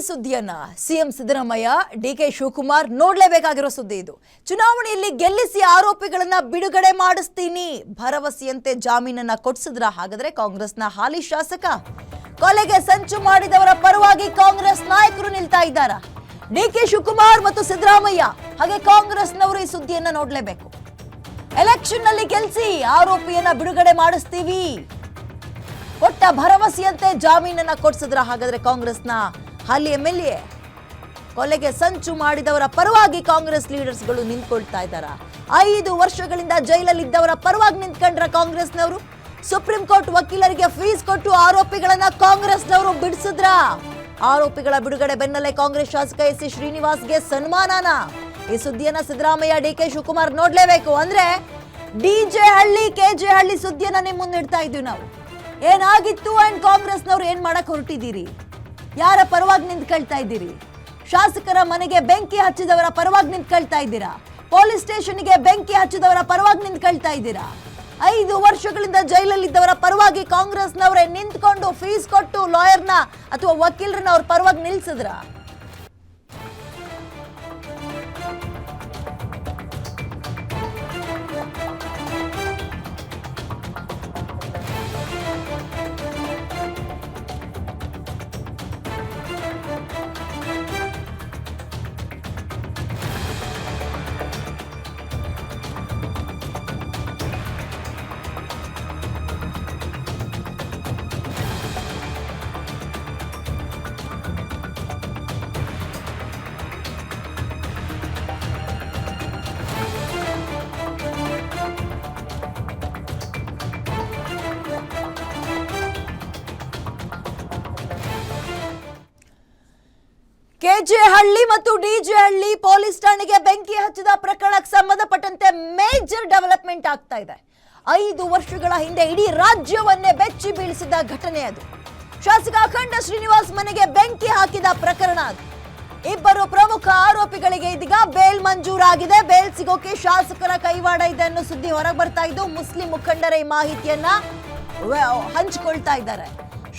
ಸುದ್ದಿಯನ್ನ CM Siddaramaiah DK Shivakumar ನೋಡಲೇಬೇಕಾಗಿರೋ ಸುದ್ದಿ ಇದು. ಚುನಾವಣೆಯಲ್ಲಿ ಗೆಲ್ಲಿಸಿ ಆರೋಪಿಗಳನ್ನ ಬಿಡುಗಡೆ ಮಾಡಿಸ್ತೀನಿ ಭರವಸೆಯಂತೆ ಜಾಮೀನನ್ನ ಕೊಡಿಸಿದ್ರ? ಹಾಗಾದ್ರೆ ಕಾಂಗ್ರೆಸ್ನ ಹಾಲಿ ಶಾಸಕ ಕೊಲೆಗೆ ಸಂಚು ಮಾಡಿದವರ ಪರವಾಗಿ ಕಾಂಗ್ರೆಸ್ ನಾಯಕರು ನಿಲ್ತಾ ಇದ್ದಾರಾ? ಡಿಕೆ ಶಿವಕುಮಾರ್ ಮತ್ತು ಸಿದ್ದರಾಮಯ್ಯ ಹಾಗೆ ಕಾಂಗ್ರೆಸ್ನವರು ಈ ಸುದ್ದಿಯನ್ನ ನೋಡಲೇಬೇಕು. ಎಲೆಕ್ಷನ್ ನಲ್ಲಿ ಗೆಲ್ಲಿಸಿ ಆರೋಪಿಯನ್ನ ಬಿಡುಗಡೆ ಮಾಡಿಸ್ತೀವಿ ಕೊಟ್ಟ ಭರವಸೆಯಂತೆ ಜಾಮೀನನ್ನ ಕೊಡಿಸಿದ್ರ? ಹಾಗಾದ್ರೆ ಕಾಂಗ್ರೆಸ್ನ ಹಾಲಿ ಎಂಎಲ್ಎ ಕೊಲೆಗೆ ಸಂಚು ಮಾಡಿದವರ ಪರವಾಗಿ ಕಾಂಗ್ರೆಸ್ ಲೀಡರ್ಸ್ಗಳು ನಿಂತ್ಕೊಳ್ತಾ ಇದ್ದಾರ? 5 ವರ್ಷಗಳಿಂದ ಜೈಲಲ್ಲಿದ್ದವರ ಪರವಾಗಿ ನಿಂತ್ಕೊಂಡ್ರ ಕಾಂಗ್ರೆಸ್ನವರು? ಸುಪ್ರೀಂ ಕೋರ್ಟ್ ವಕೀಲರಿಗೆ ಫೀಸ್ ಕೊಟ್ಟು ಆರೋಪಿಗಳನ್ನ ಕಾಂಗ್ರೆಸ್ನವರು ಬಿಡಿಸಿದ್ರ? ಆರೋಪಿಗಳ ಬಿಡುಗಡೆ ಬೆನ್ನಲ್ಲೇ ಕಾಂಗ್ರೆಸ್ ಶಾಸಕ ಎಸ್ ಶ್ರೀನಿವಾಸ್ಗೆ ಸನ್ಮಾನನ? ಈ ಸುದ್ದಿಯನ್ನ ಸಿದ್ದರಾಮಯ್ಯ ಡಿಕೆ ಶಿವಕುಮಾರ್ ನೋಡ್ಲೇಬೇಕು. ಅಂದ್ರೆ ಡಿಜೆ ಹಳ್ಳಿ ಕೆಜೆ ಹಳ್ಳಿ ಸುದ್ದಿಯನ್ನ ನಿಮ್ ಮುಂದಿಡ್ತಾ ಇದ್ವಿ ನಾವು. ಏನಾಗಿತ್ತು ಅಂಡ್ ಕಾಂಗ್ರೆಸ್ನವ್ರು ಏನ್ ಮಾಡಕ್ ಹೊರಟಿದ್ದೀರಿ? ಯಾರ ಪರವಾಗಿ ನಿಂತ್ಕೊಳ್ತಾ ಇದ್ದೀರಿ? ಶಾಸಕರ ಮನೆಗೆ ಬೆಂಕಿ ಹಚ್ಚಿದವರ ಪರವಾಗಿ ನಿಂತ್ಕೊಳ್ತಾ ಇದ್ದೀರಾ? ಪೊಲೀಸ್ ಸ್ಟೇಷನ್ಗೆ ಬೆಂಕಿ ಹಚ್ಚಿದವರ ಪರವಾಗಿ ನಿಂತ್ಕೊಳ್ತಾ ಇದ್ದೀರಾ? 5 ವರ್ಷಗಳಿಂದ ಜೈಲಲ್ಲಿದ್ದವರ ಪರವಾಗಿ ಕಾಂಗ್ರೆಸ್ನವರೇ ನಿಂತ್ಕೊಂಡು ಫೀಸ್ ಕೊಟ್ಟು ಲಾಯರ್ನ ಅಥವಾ ವಕೀಲರನ್ನ ಅವ್ರ ಪರವಾಗಿ ನಿಲ್ಸಿದ್ರ? ಕೆಜೆ ಹಳ್ಳಿ ಮತ್ತು ಡಿಜೆ ಹಳ್ಳಿ ಪೊಲೀಸ್ ಠಾಣೆಗೆ ಬೆಂಕಿ ಹಚ್ಚಿದ ಪ್ರಕರಣಕ್ಕೆ ಸಂಬಂಧಪಟ್ಟಂತೆ ಮೇಜರ್ ಡೆವಲಪ್ಮೆಂಟ್ ಆಗ್ತಾ ಇದೆ. 5 ವರ್ಷಗಳ ಹಿಂದೆ ಇಡೀ ರಾಜ್ಯವನ್ನೇ ಬೆಚ್ಚಿ ಬೀಳಿಸಿದ ಘಟನೆ ಅದು. ಶಾಸಕ ಅಖಂಡ ಶ್ರೀನಿವಾಸ್ ಮನೆಗೆ ಬೆಂಕಿ ಹಾಕಿದ ಪ್ರಕರಣ ಅದು. 2 ಪ್ರಮುಖ ಆರೋಪಿಗಳಿಗೆ ಇದೀಗ ಬೇಲ್ ಮಂಜೂರಾಗಿದೆ. ಬೇಲ್ ಸಿಗೋಕೆ ಶಾಸಕರ ಕೈವಾಡ ಇದೆ ಅನ್ನೋ ಸುದ್ದಿ ಹೊರಗೆ ಬರ್ತಾ ಇದ್ದು, ಮುಸ್ಲಿಂ ಮುಖಂಡರ ಈ ಮಾಹಿತಿಯನ್ನ ಹಂಚಿಕೊಳ್ತಾ ಇದ್ದಾರೆ.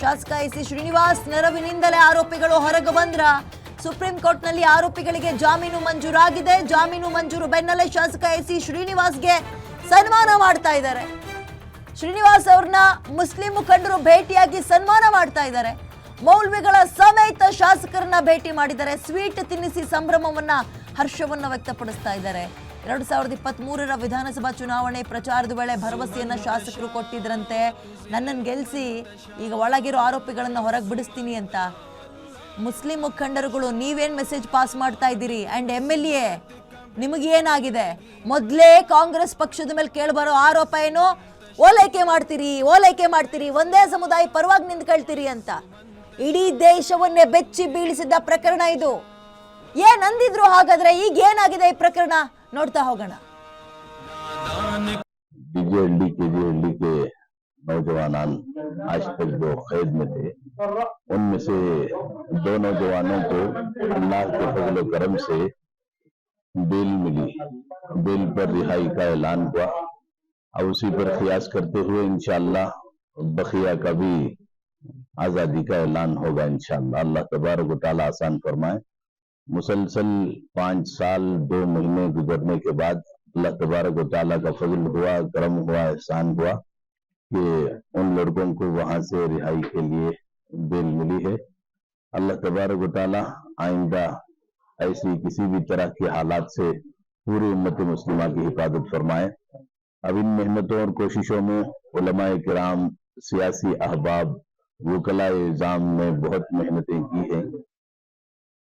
ಶಾಸಕ ಎಸ್ ಶ್ರೀನಿವಾಸ್ ನೆರವಿನಿಂದಲೇ ಆರೋಪಿಗಳು ಹೊರಗೆ ಬಂದ್ರ? ಸುಪ್ರೀಂ ಕೋರ್ಟ್ ನಲ್ಲಿ ಆರೋಪಿಗಳಿಗೆ ಜಾಮೀನು ಮಂಜೂರಾಗಿದೆ. ಜಾಮೀನು ಮಂಜೂರು ಬೆನ್ನಲ್ಲೇ ಶಾಸಕ ಎಸ್ ಶ್ರೀನಿವಾಸ್ಗೆ ಸನ್ಮಾನ ಮಾಡ್ತಾ ಇದ್ದಾರೆ. ಶ್ರೀನಿವಾಸ್ ಅವ್ರನ್ನ ಮುಸ್ಲಿಂ ಮುಖಂಡರು ಭೇಟಿಯಾಗಿ ಸನ್ಮಾನ ಮಾಡ್ತಾ ಇದ್ದಾರೆ. ಮೌಲ್ವಿಗಳ ಸಮೇತ ಶಾಸಕರನ್ನ ಭೇಟಿ ಮಾಡಿದ್ದಾರೆ. ಸ್ವೀಟ್ ತಿನ್ನಿಸಿ ಸಂಭ್ರಮವನ್ನ ಹರ್ಷವನ್ನ ವ್ಯಕ್ತಪಡಿಸ್ತಾ ಇದ್ದಾರೆ. 2023ರ ವಿಧಾನಸಭಾ ಚುನಾವಣೆ ಪ್ರಚಾರದ ವೇಳೆ ಭರವಸೆಯನ್ನ ಶಾಸಕರು ಕೊಟ್ಟಿದ್ರಂತೆ, ನನ್ನನ್ನು ಗೆಲ್ಲಿಸಿ ಈಗ ಒಳಗಿರೋ ಆರೋಪಿಗಳನ್ನ ಹೊರಗೆ ಬಿಡಿಸ್ತೀನಿ ಅಂತ. ಮುಸ್ಲಿಂ ಮುಖಂಡರುಗಳು ನೀವೇನ್ ಮೆಸೇಜ್ ಪಾಸ್ ಮಾಡ್ತಾ ಇದ್ದೀರಿ? ಅಂಡ್ ಎಂಎಲ್ಎ ನಿಮಗೇನಾಗಿದೆ? ಮೊದಲೇ ಕಾಂಗ್ರೆಸ್ ಪಕ್ಷದ ಮೇಲೆ ಕೇಳಬರೋ ಆರೋಪ ಏನು? ಓಲೈಕೆ ಮಾಡ್ತೀರಿ, ಒಂದೇ ಸಮುದಾಯ ಪರವಾಗಿ ನಿಂತ್ಕೊಳ್ತೀರಿ ಅಂತ. ಇಡೀ ದೇಶವನ್ನೇ ಬೆಚ್ಚಿ ಬೀಳಿಸಿದ ಪ್ರಕರಣ ಇದು. ಏನ್ ಅಂದಿದ್ರು? ಹಾಗಾದ್ರೆ ಈಗ ಏನಾಗಿದೆ ಈ ಪ್ರಕರಣ? ನೋಡ್ತಾ ಹೋಗೋಣ. नौजवान आज तक जो कैद में थे, उनमें से 2 नौजवानों को अल्लाह के फजल करम से बेल मिली। बेल पर रिहाई का ऐलान हुआ। अब उसी पर क़ियास करते हुए इंशाअल्लाह बखिया का भी आज़ादी का ऐलान होगा इंशाअल्लाह। अल्लाह तबारक व तआला आसान फरमाए। मुसलसल 5 साल 2 महीने गुजरने के बाद अल्लाह तबारक व तआला का फजल हुआ, करम हुआ, एहसान हुआ कि उन लड़कों को वहां से रिहाई के लिए बेल मिली है। अल्लाह तबारक व तआला आइंदा ऐसी किसी भी तरह के हालात से पूरी उम्मत मुस्लिमा की हिफाजत फरमाए। अब इन मेहनतों और कोशिशों में उलमाए किराम, सियासी अहबाब, वकलाए इज़ाम ने बहुत मेहनतें की हैं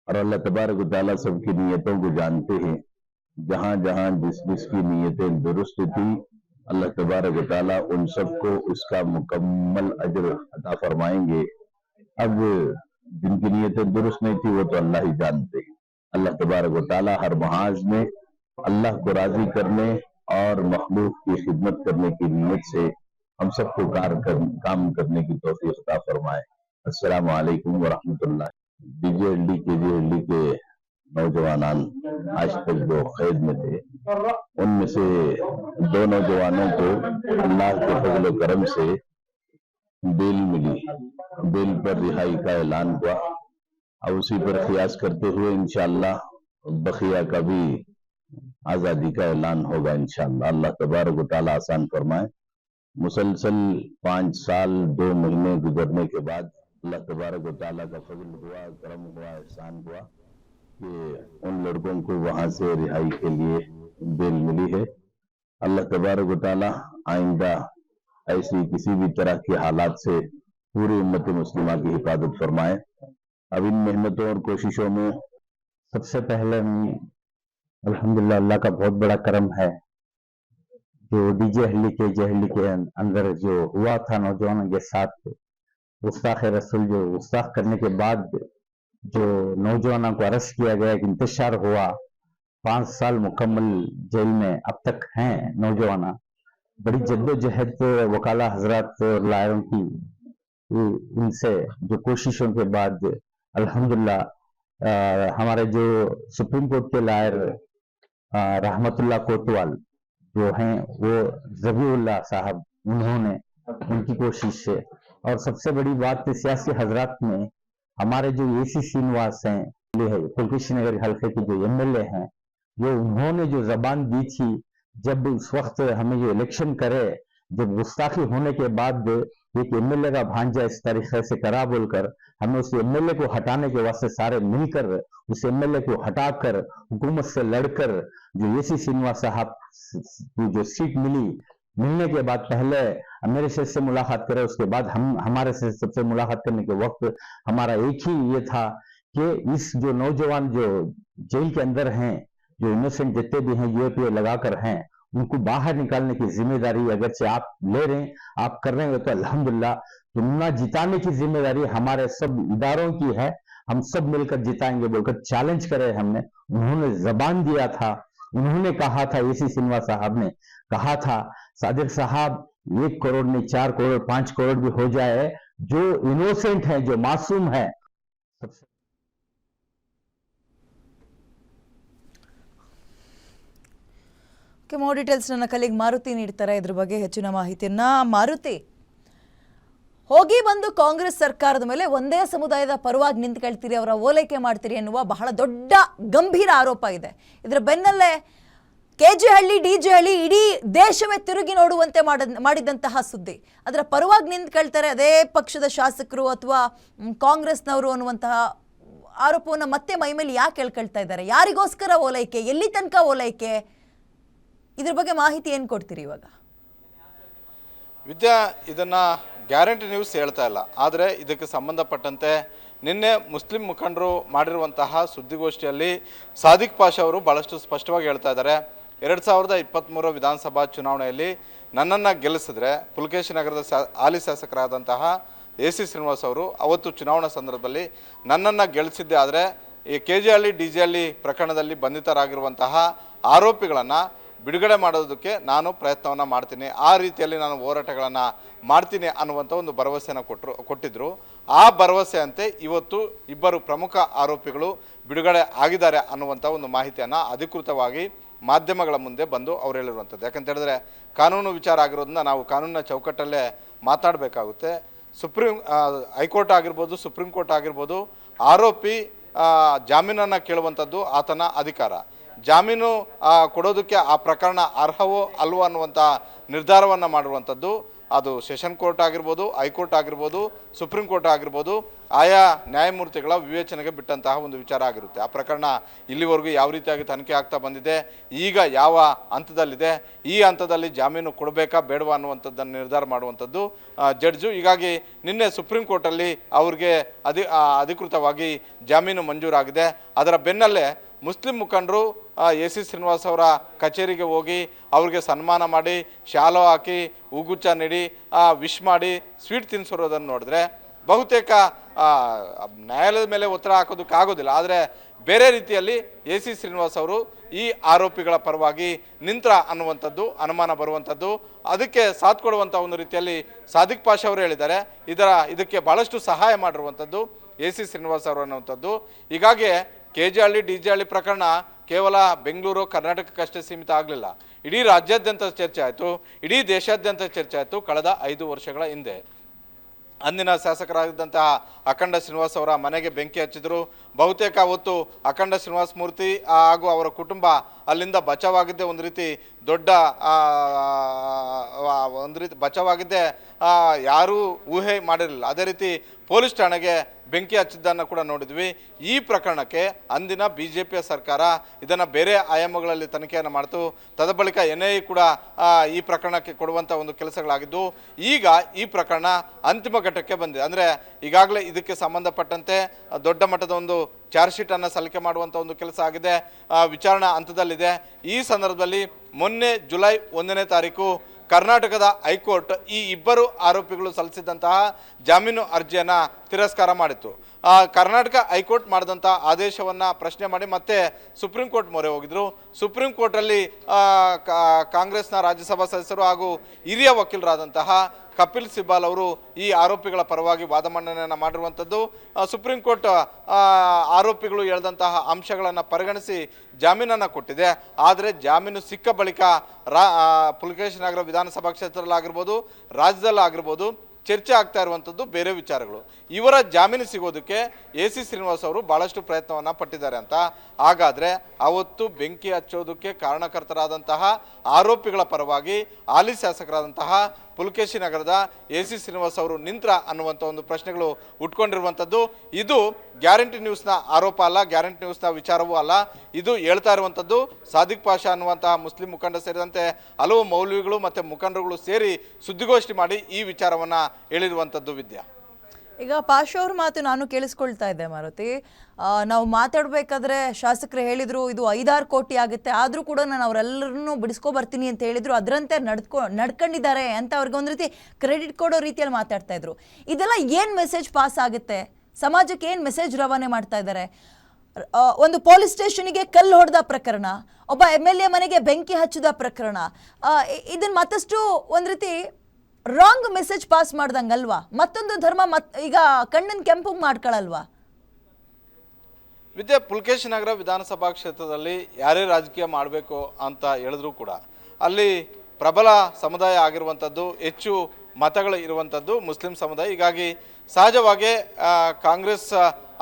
और अल्लाह तबारक व तआला सबकी नीयतों को जानते हैं। जहां जहां जिसकी नीयतें दुरुस्त थी, अल्लाह तबारक व तआला उन सबको उसका मुकम्मल अजर अता फरमाएंगे। अब जिनकी नीयतें दुरुस्त नहीं थी वो तो अल्लाह ही जानते हैं। अल्लाह तबारक व तआला हर महाज में अल्लाह को राजी करने और मखलूक की खिदमत करने की नीयत से हम सबको काम करने की तौफीक अता फरमाए। अस्सलामु अलैकुम व रहमतुल्लाह। डीजेएलडी केजेएलडी के नौजवान आज तक जो कैद में थे, उनमें से 2 नौजवानों को अल्लाह के फजल करम से बेल मिली। बेल पर रिहाई का ऐलान हुआ। अब उसी पर क़ियास करते हुए इंशाअल्लाह बखिया का भी आज़ादी का ऐलान होगा इंशाअल्लाह। अल्लाह तबारक व तआला आसान फरमाए। मुसलसल 5 साल 2 महीने गुजरने के बाद अल्लाह तबारक व तआला का फजल हुआ, करम हुआ, एहसान हुआ कि उन लड़कों को वहां से रिहाई के लिए बेल मिली है। अल्लाह तबारक व तआला आइंदा ऐसी किसी भी तरह के हालात से पूरी उम्मत मुस्लिमा की हिफाजत फरमाए। अब इन मेहनतों और कोशिशों में सबसे पहले अल्हम्दुलिल्लाह अल्लाह का बहुत बड़ा करम है जो डीजे हल्ली के अंदर जो हुआ था नौजवानों के साथ गुस्ताख रसूल, जो गुस्ताख करने के बाद जो नौजवानों को अरेस्ट किया गया, एक इंतशार हुआ, 5 साल मुकम्मल जेल में अब तक हैं नौजवान। बड़ी जद्दोजहद वकाला हजरात और लायरों की इनसे जो कोशिशों के बाद अल्हम्दुलिल्लाह हमारे जो सुप्रीम कोर्ट के लायर रहमतुल्लाह कोतवाल जो हैं वो ज़बीउल्लाह साहब, उन्होंने उनकी कोशिश से, और सबसे बड़ी बात सियासी हजरात में हमारे जो एसी श्रीनिवास हैं पुलकेशी नगर हल्के के जो एमएलए हैं, जो उन्होंने जो जबान दी थी जब उस वक्त हमें जो इलेक्शन करे, जब गुस्ताखी होने के बाद एक एमएलए का भांजा इस तरीके से करा बोलकर हमें उस एमएलए को हटाने के वास्ते सारे मिलकर उस एमएलए को हटाकर हुकूमत से लड़कर जो एसी श्रीनिवास साहब की जो सीट मिलने के बाद पहले मेरे से मुलाकात करे, उसके बाद हमारे से सबसे मुलाकात करने के वक्त हमारा एक ही ये था कि इस जो नौजवान जो जेल के अंदर हैं, जो इनोसेंट जितने भी हैं यूएपीए लगाकर हैं, उनको बाहर निकालने की जिम्मेदारी अगर से आप ले रहे हैं, आप कर रहे हैं, तो अल्हम्दुलिल्लाह चुनाव जिताने की जिम्मेदारी हमारे सब इदारों की है। हम सब मिलकर जिताएंगे बोलकर चैलेंज करे हमने। उन्होंने जबान दिया था, उन्होंने कहा था, एसी श्रीनिवास साहब ने कहा था, सादिक साहब 1 करोड़ नहीं 4 करोड़ 5 करोड़ भी हो जाए, जो इनोसेंट है, जो मासूम है, सबसे ಮೋರ್ ಡೀಟೇಲ್ಸ್ ನನ್ನ ಕಲೀಗ್ ಮಾರುತಿ ನೀಡ್ತಾರೆ ಇದ್ರ ಬಗ್ಗೆ ಹೆಚ್ಚಿನ ಮಾಹಿತಿಯನ್ನ. ಮಾರುತಿ, ಹೋಗಿ ಬಂದು ಕಾಂಗ್ರೆಸ್ ಸರ್ಕಾರದ ಮೇಲೆ ಒಂದೇ ಸಮುದಾಯದ ಪರವಾಗಿ ನಿಂತ್ಕೊಳ್ತೀರಿ, ಅವರ ಓಲೈಕೆ ಮಾಡ್ತೀರಿ ಎನ್ನುವ ಬಹಳ ದೊಡ್ಡ ಗಂಭೀರ ಆರೋಪ ಇದೆ. ಇದರ ಬೆನ್ನಲ್ಲೇ ಕೆಜೆ ಹಳ್ಳಿ ಡಿಜೆ ಹಳ್ಳಿ ಇಡೀ ದೇಶವೇ ತಿರುಗಿ ನೋಡುವಂತೆ ಮಾಡಿದಂತಹ ಸುದ್ದಿ. ಅದರ ಪರವಾಗಿ ನಿಂತ್ಕೊಳ್ತಾರೆ ಅದೇ ಪಕ್ಷದ ಶಾಸಕರು ಅಥವಾ ಕಾಂಗ್ರೆಸ್ನವರು ಅನ್ನುವಂತಹ ಆರೋಪವನ್ನು ಮತ್ತೆ ಮೈ ಮೇಲೆ ಯಾಕೆ ಹೇಳ್ಕೊಳ್ತಾ ಇದ್ದಾರೆ? ಯಾರಿಗೋಸ್ಕರ ಓಲೈಕೆ, ಎಲ್ಲಿ ತನಕ ಓಲೈಕೆ, ಇದ್ರ ಬಗ್ಗೆ ಮಾಹಿತಿ ಏನು ಕೊಡ್ತೀರಿ ಇವಾಗ? ವಿದ್ಯಾ, ಇದನ್ನು ಗ್ಯಾರಂಟಿ ನ್ಯೂಸ್ ಹೇಳ್ತಾ ಇಲ್ಲ, ಆದರೆ ಇದಕ್ಕೆ ಸಂಬಂಧಪಟ್ಟಂತೆ ನಿನ್ನೆ ಮುಸ್ಲಿಂ ಮುಖಂಡರು ಮಾಡಿರುವಂತಹ ಸುದ್ದಿಗೋಷ್ಠಿಯಲ್ಲಿ ಸಾದಿಕ್ ಪಾಷಾ ಅವರು ಭಾಳಷ್ಟು ಸ್ಪಷ್ಟವಾಗಿ ಹೇಳ್ತಾ ಇದ್ದಾರೆ, 2023 ವಿಧಾನಸಭಾ ಚುನಾವಣೆಯಲ್ಲಿ ನನ್ನನ್ನು ಗೆಲ್ಲಿಸಿದ್ರೆ ಪುಲಕೇಶಿ ನಗರದ ಹಾಲಿ ಶಾಸಕರಾದಂತಹ ಎಸಿ ಶ್ರೀನಿವಾಸ್ ಅವರು ಅವತ್ತು ಚುನಾವಣಾ ಸಂದರ್ಭದಲ್ಲಿ ನನ್ನನ್ನು ಗೆಲ್ಲಿಸಿದ್ದೆ ಆದರೆ ಈ ಕೆಜೆ ಹಳ್ಳಿ ಡಿಜೆ ಹಳ್ಳಿ ಪ್ರಕರಣದಲ್ಲಿ ಬಂಧಿತರಾಗಿರುವಂತಹ ಆರೋಪಿಗಳನ್ನು ಬಿಡುಗಡೆ ಮಾಡೋದಕ್ಕೆ ನಾನು ಪ್ರಯತ್ನವನ್ನು ಮಾಡ್ತೀನಿ, ಆ ರೀತಿಯಲ್ಲಿ ನಾನು ಹೋರಾಟಗಳನ್ನು ಮಾಡ್ತೀನಿ ಅನ್ನುವಂಥ ಒಂದು ಭರವಸೆಯನ್ನು ಕೊಟ್ಟಿದ್ದರು. ಆ ಭರವಸೆಯಂತೆ ಇವತ್ತು ಇಬ್ಬರು ಪ್ರಮುಖ ಆರೋಪಿಗಳು ಬಿಡುಗಡೆ ಆಗಿದ್ದಾರೆ ಅನ್ನುವಂಥ ಒಂದು ಮಾಹಿತಿಯನ್ನು ಅಧಿಕೃತವಾಗಿ ಮಾಧ್ಯಮಗಳ ಮುಂದೆ ಬಂದು ಅವ್ರು ಹೇಳಿರುವಂಥದ್ದು. ಯಾಕಂತ ಹೇಳಿದ್ರೆ ಕಾನೂನು ವಿಚಾರ ಆಗಿರೋದನ್ನ ನಾವು ಕಾನೂನಿನ ಚೌಕಟ್ಟಲ್ಲೇ ಮಾತಾಡಬೇಕಾಗುತ್ತೆ. ಹೈಕೋರ್ಟ್ ಆಗಿರ್ಬೋದು, ಸುಪ್ರೀಂ ಕೋರ್ಟ್ ಆಗಿರ್ಬೋದು, ಆರೋಪಿ ಜಾಮೀನನ್ನು ಕೇಳುವಂಥದ್ದು ಆತನ ಅಧಿಕಾರ. ಜಾಮೀನು ಕೊಡೋದಕ್ಕೆ ಆ ಪ್ರಕರಣ ಅರ್ಹವೋ ಅಲ್ವೋ ಅನ್ನುವಂಥ ನಿರ್ಧಾರವನ್ನು ಮಾಡಿರುವಂಥದ್ದು ಅದು ಸೆಷನ್ ಕೋರ್ಟ್ ಆಗಿರ್ಬೋದು, ಹೈಕೋರ್ಟ್ ಆಗಿರ್ಬೋದು, ಸುಪ್ರೀಂ ಕೋರ್ಟ್ ಆಗಿರ್ಬೋದು, ಆಯಾ ನ್ಯಾಯಮೂರ್ತಿಗಳ ವಿವೇಚನೆಗೆ ಬಿಟ್ಟಂತಹ ಒಂದು ವಿಚಾರ ಆಗಿರುತ್ತೆ. ಆ ಪ್ರಕರಣ ಇಲ್ಲಿವರೆಗೂ ಯಾವ ರೀತಿಯಾಗಿ ತನಿಖೆ ಆಗ್ತಾ ಬಂದಿದೆ, ಈಗ ಯಾವ ಹಂತದಲ್ಲಿದೆ, ಈ ಹಂತದಲ್ಲಿ ಜಾಮೀನು ಕೊಡಬೇಕಾ ಬೇಡವಾ ಅನ್ನುವಂಥದ್ದನ್ನು ನಿರ್ಧಾರ ಮಾಡುವಂಥದ್ದು ಜಡ್ಜು. ಹೀಗಾಗಿ ನಿನ್ನೆ ಸುಪ್ರೀಂ ಕೋರ್ಟಲ್ಲಿ ಅವ್ರಿಗೆ ಅಧಿಕೃತವಾಗಿ ಜಾಮೀನು ಮಂಜೂರಾಗಿದೆ. ಅದರ ಬೆನ್ನಲ್ಲೇ ಮುಸ್ಲಿಂ ಮುಖಂಡರು ಎಸಿ ಶ್ರೀನಿವಾಸ್ ಅವರ ಕಚೇರಿಗೆ ಹೋಗಿ ಅವ್ರಿಗೆ ಸನ್ಮಾನ ಮಾಡಿ, ಶಾಲು ಹಾಕಿ, ಹೂಗುಚ್ಛ ನೀಡಿ, ವಿಶ್ ಮಾಡಿ, ಸ್ವೀಟ್ ತಿನ್ನಿಸಿರೋದನ್ನು ನೋಡಿದ್ರೆ ಬಹುತೇಕ ನ್ಯಾಯಾಲಯದ ಮೇಲೆ ಒತ್ತಡ ಹಾಕೋದಕ್ಕಾಗೋದಿಲ್ಲ. ಆದರೆ ಬೇರೆ ರೀತಿಯಲ್ಲಿ ಎಸಿ ಶ್ರೀನಿವಾಸ್ ಅವರು ಈ ಆರೋಪಿಗಳ ಪರವಾಗಿ ನಿಂತ್ರ ಅನ್ನುವಂಥದ್ದು ಅನುಮಾನ ಬರುವಂಥದ್ದು. ಅದಕ್ಕೆ ಸಾಥ್ ಕೊಡುವಂಥ ಒಂದು ರೀತಿಯಲ್ಲಿ ಸಾದಿಕ್ ಪಾಷಾ ಅವರು ಹೇಳಿದ್ದಾರೆ, ಇದಕ್ಕೆ ಭಾಳಷ್ಟು ಸಹಾಯ ಮಾಡಿರುವಂಥದ್ದು ಎಸಿ ಶ್ರೀನಿವಾಸ್ ಅವರು ಅನ್ನುವಂಥದ್ದು. ಹೀಗಾಗಿ ಕೆಜೆ ಹಳ್ಳಿ ಡಿಜೆ ಹಳ್ಳಿ ಪ್ರಕರಣ ಕೇವಲ ಬೆಂಗಳೂರು ಕರ್ನಾಟಕಕ್ಕಷ್ಟೇ ಸೀಮಿತ ಆಗಲಿಲ್ಲ, ಇಡೀ ರಾಜ್ಯಾದ್ಯಂತ ಚರ್ಚೆ ಆಯಿತು, ಇಡೀ ದೇಶಾದ್ಯಂತ ಚರ್ಚೆ ಆಯಿತು ಕಳೆದ 5 ವರ್ಷಗಳ ಹಿಂದೆ. ಅಂದಿನ ಶಾಸಕರಾಗಿದ್ದಂತಹ ಅಖಂಡ ಶ್ರೀನಿವಾಸ್ ಅವರ ಮನೆಗೆ ಬೆಂಕಿ ಹಚ್ಚಿದ್ರು. ಬಹುತೇಕ ಅವತ್ತು ಅಖಂಡ ಶ್ರೀನಿವಾಸ ಮೂರ್ತಿ ಹಾಗೂ ಅವರ ಕುಟುಂಬ ಅಲ್ಲಿಂದ ಬಚಾವಾಗಿದ್ದೆ ಒಂದು ರೀತಿ ದೊಡ್ಡ ಬಚಾವಾಗಿದ್ದೆ ಯಾರೂ ಊಹೆ ಮಾಡಿರಲಿಲ್ಲ. ಅದೇ ರೀತಿ ಪೊಲೀಸ್ ಠಾಣೆಗೆ ಬೆಂಕಿ ಹಚ್ಚಿದ್ದನ್ನು ಕೂಡ ನೋಡಿದ್ವಿ. ಈ ಪ್ರಕರಣಕ್ಕೆ ಅಂದಿನ BJPಯ ಸರ್ಕಾರ ಇದನ್ನು ಬೇರೆ ಆಯಾಮಗಳಲ್ಲಿ ತನಿಖೆಯನ್ನು ಮಾಡ್ತು. ತದಬಳಿಕ NIA ಕೂಡ ಈ ಪ್ರಕರಣಕ್ಕೆ ಕೊಡುವಂಥ ಒಂದು ಕೆಲಸಗಳಾಗಿದ್ದು, ಈಗ ಈ ಪ್ರಕರಣ ಅಂತಿಮ ಘಟ್ಟಕ್ಕೆ ಬಂದಿದೆ. ಅಂದರೆ ಈಗಾಗಲೇ ಇದಕ್ಕೆ ಸಂಬಂಧಪಟ್ಟಂತೆ ದೊಡ್ಡ ಮಟ್ಟದ ಒಂದು ಚಾರ್ಜ್ ಶೀಟನ್ನು ಸಲ್ಲಿಕೆ ಮಾಡುವಂಥ ಒಂದು ಕೆಲಸ ಆಗಿದೆ, ವಿಚಾರಣಾ ಹಂತದಲ್ಲಿದೆ. ಈ ಸಂದರ್ಭದಲ್ಲಿ ಮೊನ್ನೆ ಜುಲೈ 1ನೇ ತಾರೀಕು ಕರ್ನಾಟಕದ ಹೈಕೋರ್ಟ್ ಈ ಇಬ್ಬರು ಆರೋಪಿಗಳು ಸಲ್ಲಿಸಿದಂತಹ ಜಾಮೀನು ಅರ್ಜಿಯನ್ನು ತಿರಸ್ಕಾರ ಮಾಡಿತ್ತು. ಕರ್ನಾಟಕ ಹೈಕೋರ್ಟ್ ಮಾಡಿದಂಥ ಆದೇಶವನ್ನು ಪ್ರಶ್ನೆ ಮಾಡಿ ಮತ್ತೆ ಸುಪ್ರೀಂ ಕೋರ್ಟ್ ಮೊರೆ ಹೋಗಿದ್ರು. ಸುಪ್ರೀಂ ಕೋರ್ಟಲ್ಲಿ ಕಾಂಗ್ರೆಸ್ನ ರಾಜ್ಯಸಭಾ ಸದಸ್ಯರು ಹಾಗೂ ಹಿರಿಯ ವಕೀಲರಾದಂತಹ ಕಪಿಲ್ ಸಿಬಾಲ್ ಅವರು ಈ ಆರೋಪಿಗಳ ಪರವಾಗಿ ವಾದ ಮಂಡನೆಯನ್ನು ಮಾಡಿರುವಂಥದ್ದು. ಸುಪ್ರೀಂ ಕೋರ್ಟ್ ಆರೋಪಿಗಳು ಹೇಳಿದಂತಹ ಅಂಶಗಳನ್ನು ಪರಿಗಣಿಸಿ ಜಾಮೀನನ್ನು ಕೊಟ್ಟಿದೆ. ಆದರೆ ಜಾಮೀನು ಸಿಕ್ಕ ಬಳಿಕ ಪುಲಕೇಶಿ ನಗರ ವಿಧಾನಸಭಾ ಕ್ಷೇತ್ರದಲ್ಲಾಗಿರ್ಬೋದು, ರಾಜ್ಯದಲ್ಲಾಗಿರ್ಬೋದು ಚರ್ಚೆ ಆಗ್ತಾ ಇರುವಂಥದ್ದು ಬೇರೆ ವಿಚಾರಗಳು. ಇವರ ಜಾಮೀನು ಸಿಗೋದಕ್ಕೆ AC ಶ್ರೀನಿವಾಸ್ ಅವರು ಭಾಳಷ್ಟು ಪ್ರಯತ್ನವನ್ನು ಪಟ್ಟಿದ್ದಾರೆ ಅಂತ. ಹಾಗಾದರೆ ಅವತ್ತು ಬೆಂಕಿ ಹಚ್ಚೋದಕ್ಕೆ ಕಾರಣಕರ್ತರಾದಂತಹ ಆರೋಪಿಗಳ ಪರವಾಗಿ ಹಾಲಿ ಶಾಸಕರಾದಂತಹ ಪುಲಕೇಶಿ ನಗರದ AC ಶ್ರೀನಿವಾಸ್ ಅವರು ನಿಂತ್ರ ಅನ್ನುವಂಥ ಒಂದು ಪ್ರಶ್ನೆಗಳು ಉಟ್ಕೊಂಡಿರುವಂಥದ್ದು. ಇದು ಗ್ಯಾರಂಟಿ ನ್ಯೂಸ್ನ ಆರೋಪ ಅಲ್ಲ, ಗ್ಯಾರಂಟಿ ನ್ಯೂಸ್ನ ವಿಚಾರವೂ ಅಲ್ಲ. ಇದು ಹೇಳ್ತಾ ಇರುವಂಥದ್ದು ಸಾದಿಕ್ ಪಾಷಾ ಅನ್ನುವಂತಹ ಮುಸ್ಲಿಂ ಮುಖಂಡ ಸೇರಿದಂತೆ ಹಲವು ಮೌಲ್ವಿಗಳು ಮತ್ತು ಮುಖಂಡರುಗಳು ಸೇರಿ ಸುದ್ದಿಗೋಷ್ಠಿ ಮಾಡಿ ಈ ವಿಚಾರವನ್ನು ಹೇಳಿರುವಂಥದ್ದು. ವಿದ್ಯಾ, ಈಗ ಪಾಷಾ ಅವ್ರ ಮಾತು ನಾನು ಕೇಳಿಸ್ಕೊಳ್ತಾ ಇದ್ದೆ ಮಾರುತಿ. ನಾವು ಮಾತಾಡಬೇಕಾದ್ರೆ ಶಾಸಕರು ಹೇಳಿದರು ಇದು 5-6 ಕೋಟಿ ಆಗುತ್ತೆ, ಆದರೂ ಕೂಡ ನಾನು ಅವರೆಲ್ಲರನ್ನೂ ಬಿಡಿಸ್ಕೊಬರ್ತೀನಿ ಅಂತ ಹೇಳಿದರು. ಅದರಂತೆ ನಡ್ಕೊಂಡಿದ್ದಾರೆ ಅಂತ ಅವ್ರಿಗೆ ಒಂದು ರೀತಿ ಕ್ರೆಡಿಟ್ ಕೊಡೋ ರೀತಿಯಲ್ಲಿ ಮಾತಾಡ್ತಾ ಇದ್ರು. ಇದೆಲ್ಲ ಏನು ಮೆಸೇಜ್ ಪಾಸ್ ಆಗುತ್ತೆ, ಸಮಾಜಕ್ಕೆ ಏನು ಮೆಸೇಜ್ ರವಾನೆ ಮಾಡ್ತಾ ಇದ್ದಾರೆ? ಒಂದು ಪೊಲೀಸ್ ಸ್ಟೇಷನ್ಗೆ ಕಲ್ಲು ಹೊಡೆದ ಪ್ರಕರಣ, ಒಬ್ಬ MLA ಮನೆಗೆ ಬೆಂಕಿ ಹಚ್ಚಿದ ಪ್ರಕರಣ, ಇದನ್ನು ಮತ್ತಷ್ಟು ಒಂದು ರೀತಿ ರಾಂಗ್ ಮೆಸೇಜ್ ಪಾಸ್ ಮಾಡ್ದಂಗಲ್ವಾ? ಮತ್ತೊಂದು ಧರ್ಮ ಈಗ ಕಣ್ಣನ್ನು ಕೆಂಪು ಮಾಡ್ಕೊಳ್ಳಲ್ವಾ? ವಿದ್ಯಾ, ಪುಲಕೇಶಿ ನಗರ ವಿಧಾನಸಭಾ ಕ್ಷೇತ್ರದಲ್ಲಿ ಯಾರೇ ರಾಜಕೀಯ ಮಾಡಬೇಕು ಅಂತ ಹೇಳಿದ್ರು ಕೂಡ ಅಲ್ಲಿ ಪ್ರಬಲ ಸಮುದಾಯ ಆಗಿರುವಂಥದ್ದು, ಹೆಚ್ಚು ಮತಗಳು ಇರುವಂಥದ್ದು ಮುಸ್ಲಿಂ ಸಮುದಾಯ. ಹೀಗಾಗಿ ಸಹಜವಾಗಿ ಕಾಂಗ್ರೆಸ್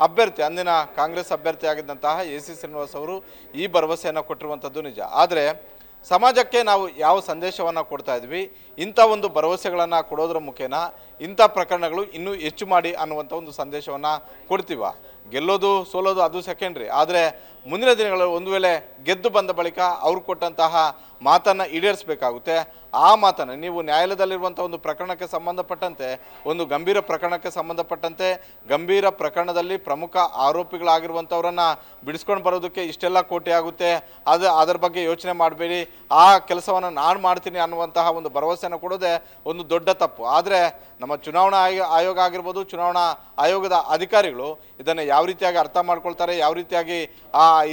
ಅಭ್ಯರ್ಥಿ, ಅಂದಿನ ಕಾಂಗ್ರೆಸ್ ಅಭ್ಯರ್ಥಿ ಆಗಿದ್ದಂತಹ AC ಶ್ರೀನಿವಾಸ್ ಅವರು ಈ ಭರವಸೆಯನ್ನು ಕೊಟ್ಟಿರುವಂಥದ್ದು ನಿಜ. ಆದರೆ ಸಮಾಜಕ್ಕೆ ನಾವು ಯಾವ ಸಂದೇಶವನ್ನು ಕೊಡ್ತಾ ಇದ್ವಿ, ಇಂಥ ಒಂದು ಭರವಸೆಗಳನ್ನು ಕೊಡೋದ್ರ ಮುಖೇನ ಇಂಥ ಪ್ರಕರಣಗಳು ಇನ್ನೂ ಹೆಚ್ಚು ಮಾಡಿ ಅನ್ನುವಂಥ ಒಂದು ಸಂದೇಶವನ್ನು ಕೊಡ್ತೀವ. ಗೆಲ್ಲೋದು ಸೋಲೋದು ಅದು ಸೆಕೆಂಡ್ರಿ. ಆದರೆ ಮುಂದಿನ ದಿನಗಳಲ್ಲಿ ಒಂದು ವೇಳೆ ಗೆದ್ದು ಬಂದ ಬಳಿಕ ಅವರು ಕೊಟ್ಟಂತಹ ಮಾತನ್ನು ಈಡೇರಿಸಬೇಕಾಗುತ್ತೆ. ಆ ಮಾತನ್ನು ನೀವು ನ್ಯಾಯಾಲಯದಲ್ಲಿರುವಂಥ ಒಂದು ಪ್ರಕರಣಕ್ಕೆ ಸಂಬಂಧಪಟ್ಟಂತೆ, ಒಂದು ಗಂಭೀರ ಪ್ರಕರಣಕ್ಕೆ ಸಂಬಂಧಪಟ್ಟಂತೆ, ಗಂಭೀರ ಪ್ರಕರಣದಲ್ಲಿ ಪ್ರಮುಖ ಆರೋಪಿಗಳಾಗಿರುವಂಥವ್ರನ್ನು ಬಿಡಿಸ್ಕೊಂಡು ಬರೋದಕ್ಕೆ ಇಷ್ಟೆಲ್ಲ ಕೋಟಿ ಆಗುತ್ತೆ, ಅದರ ಬಗ್ಗೆ ಯೋಚನೆ ಮಾಡಬೇಡಿ, ಆ ಕೆಲಸವನ್ನು ನಾನು ಮಾಡ್ತೀನಿ ಅನ್ನುವಂತಹ ಒಂದು ಭರವಸೆಯನ್ನು ಕೊಡೋದೇ ಒಂದು ದೊಡ್ಡ ತಪ್ಪು. ಆದರೆ ನಮ್ಮ ಚುನಾವಣಾ ಆಯೋಗ ಆಗಿರ್ಬೋದು, ಚುನಾವಣಾ ಆಯೋಗದ ಅಧಿಕಾರಿಗಳು ಇದನ್ನು ಯಾವ ರೀತಿಯಾಗಿ ಅರ್ಥ ಮಾಡ್ಕೊಳ್ತಾರೆ, ಯಾವ ರೀತಿಯಾಗಿ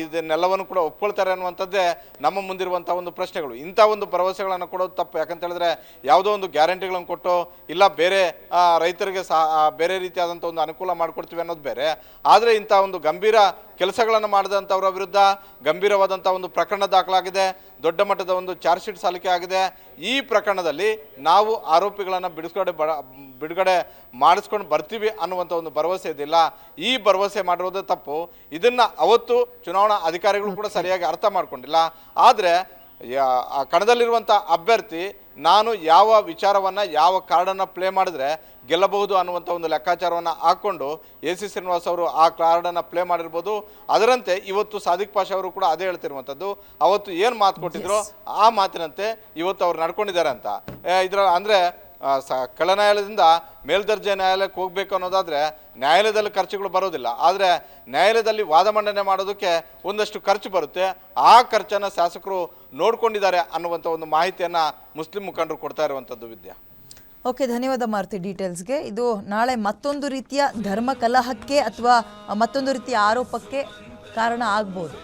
ಇದನ್ನೆಲ್ಲವನ್ನು ಕೂಡ ಒಪ್ಕೊಳ್ತಾರೆ ಅನ್ನುವಂಥದ್ದೇ ನಮ್ಮ ಮುಂದಿರುವಂಥ ಒಂದು ಪ್ರಶ್ನೆಗಳು. ಇಂಥ ಒಂದು ಭರವಸೆಗಳನ್ನು ಕೊಡೋದು ತಪ್ಪು. ಯಾಕಂತ ಹೇಳಿದ್ರೆ ಯಾವುದೋ ಒಂದು ಗ್ಯಾರಂಟಿಗಳನ್ನು ಕೊಟ್ಟು ಇಲ್ಲ ಬೇರೆ ರೈತರಿಗೆ ಬೇರೆ ರೀತಿಯಾದಂಥ ಒಂದು ಅನುಕೂಲ ಮಾಡಿಕೊಡ್ತೀವಿ ಅನ್ನೋದು ಬೇರೆ. ಆದರೆ ಇಂಥ ಒಂದು ಗಂಭೀರ ಕೆಲಸಗಳನ್ನು ಮಾಡಿದಂಥವರ ವಿರುದ್ಧ ಗಂಭೀರವಾದಂಥ ಒಂದು ಪ್ರಕರಣ ದಾಖಲಾಗಿದೆ, ದೊಡ್ಡ ಮಟ್ಟದ ಒಂದು ಚಾರ್ಜ್ ಶೀಟ್ ಸಲ್ಲಿಕೆ ಆಗಿದೆ. ಈ ಪ್ರಕರಣದಲ್ಲಿ ನಾವು ಆರೋಪಿಗಳನ್ನು ಬಿಡುಗಡೆ ಮಾಡಿಸ್ಕೊಂಡು ಬರ್ತೀವಿ ಅನ್ನುವಂಥ ಒಂದು ಭರವಸೆ ಇದಿಲ್ಲ. ಈ ಭರವಸೆ ಮಾಡಿರೋದೇ ತಪ್ಪು. ಇದನ್ನು ಅವತ್ತು ಚುನಾವಣಾ ಅಧಿಕಾರಿಗಳು ಕೂಡ ಸರಿಯಾಗಿ ಅರ್ಥ ಮಾಡ್ಕೊಂಡಿಲ್ಲ. ಆದರೆ ಆ ಕಣದಲ್ಲಿರುವಂಥ ಅಭ್ಯರ್ಥಿ ನಾನು ಯಾವ ವಿಚಾರವನ್ನು ಯಾವ ಕಾರ್ಡನ್ನು ಪ್ಲೇ ಮಾಡಿದ್ರೆ ಗೆಲ್ಲಬಹುದು ಅನ್ನುವಂಥ ಒಂದು ಲೆಕ್ಕಾಚಾರವನ್ನು ಹಾಕ್ಕೊಂಡು AC ಶ್ರೀನಿವಾಸ್ ಅವರು ಆ ಕಾರ್ಡನ್ನು ಪ್ಲೇ ಮಾಡಿರ್ಬೋದು. ಅದರಂತೆ ಇವತ್ತು ಸಾದಿಕ್ ಪಾಷಾ ಅವರು ಕೂಡ ಅದೇ ಹೇಳ್ತಿರುವಂಥದ್ದು. ಅವತ್ತು ಏನು ಮಾತು ಕೊಟ್ಟಿದ್ರು ಆ ಮಾತಿನಂತೆ ಇವತ್ತು ಅವ್ರು ನಡ್ಕೊಂಡಿದ್ದಾರೆ ಅಂತ. ಅಂದರೆ ಕೆಳ ನ್ಯಾಯಾಲಯದಿಂದ ಮೇಲ್ದರ್ಜೆ ನ್ಯಾಯಾಲಯಕ್ಕೆ ಹೋಗಬೇಕು ಅನ್ನೋದಾದರೆ ನ್ಯಾಯಾಲಯದಲ್ಲಿ ಖರ್ಚುಗಳು ಬರೋದಿಲ್ಲ. ಆದರೆ ನ್ಯಾಯಾಲಯದಲ್ಲಿ ವಾದ ಮಂಡನೆ ಮಾಡೋದಕ್ಕೆ ಒಂದಷ್ಟು ಖರ್ಚು ಬರುತ್ತೆ. ಆ ಖರ್ಚನ್ನು ಶಾಸಕರು ನೋಡ್ಕೊಂಡಿದ್ದಾರೆ ಅನ್ನುವಂಥ ಒಂದು ಮಾಹಿತಿಯನ್ನು ಮುಸ್ಲಿಂ ಮುಖಂಡರು ಕೊಡ್ತಾ ಇರುವಂಥದ್ದು. ವಿದ್ಯಾ, ಓಕೆ, ಧನ್ಯವಾದ ಮಾರುತಿ ಡೀಟೇಲ್ಸ್ಗೆ. ಇದು ನಾಳೆ ಮತ್ತೊಂದು ರೀತಿಯ ಧರ್ಮ ಕಲಹಕ್ಕೆ ಅಥವಾ ಮತ್ತೊಂದು ರೀತಿಯ ಆರೋಪಕ್ಕೆ ಕಾರಣ ಆಗ್ಬೋದು.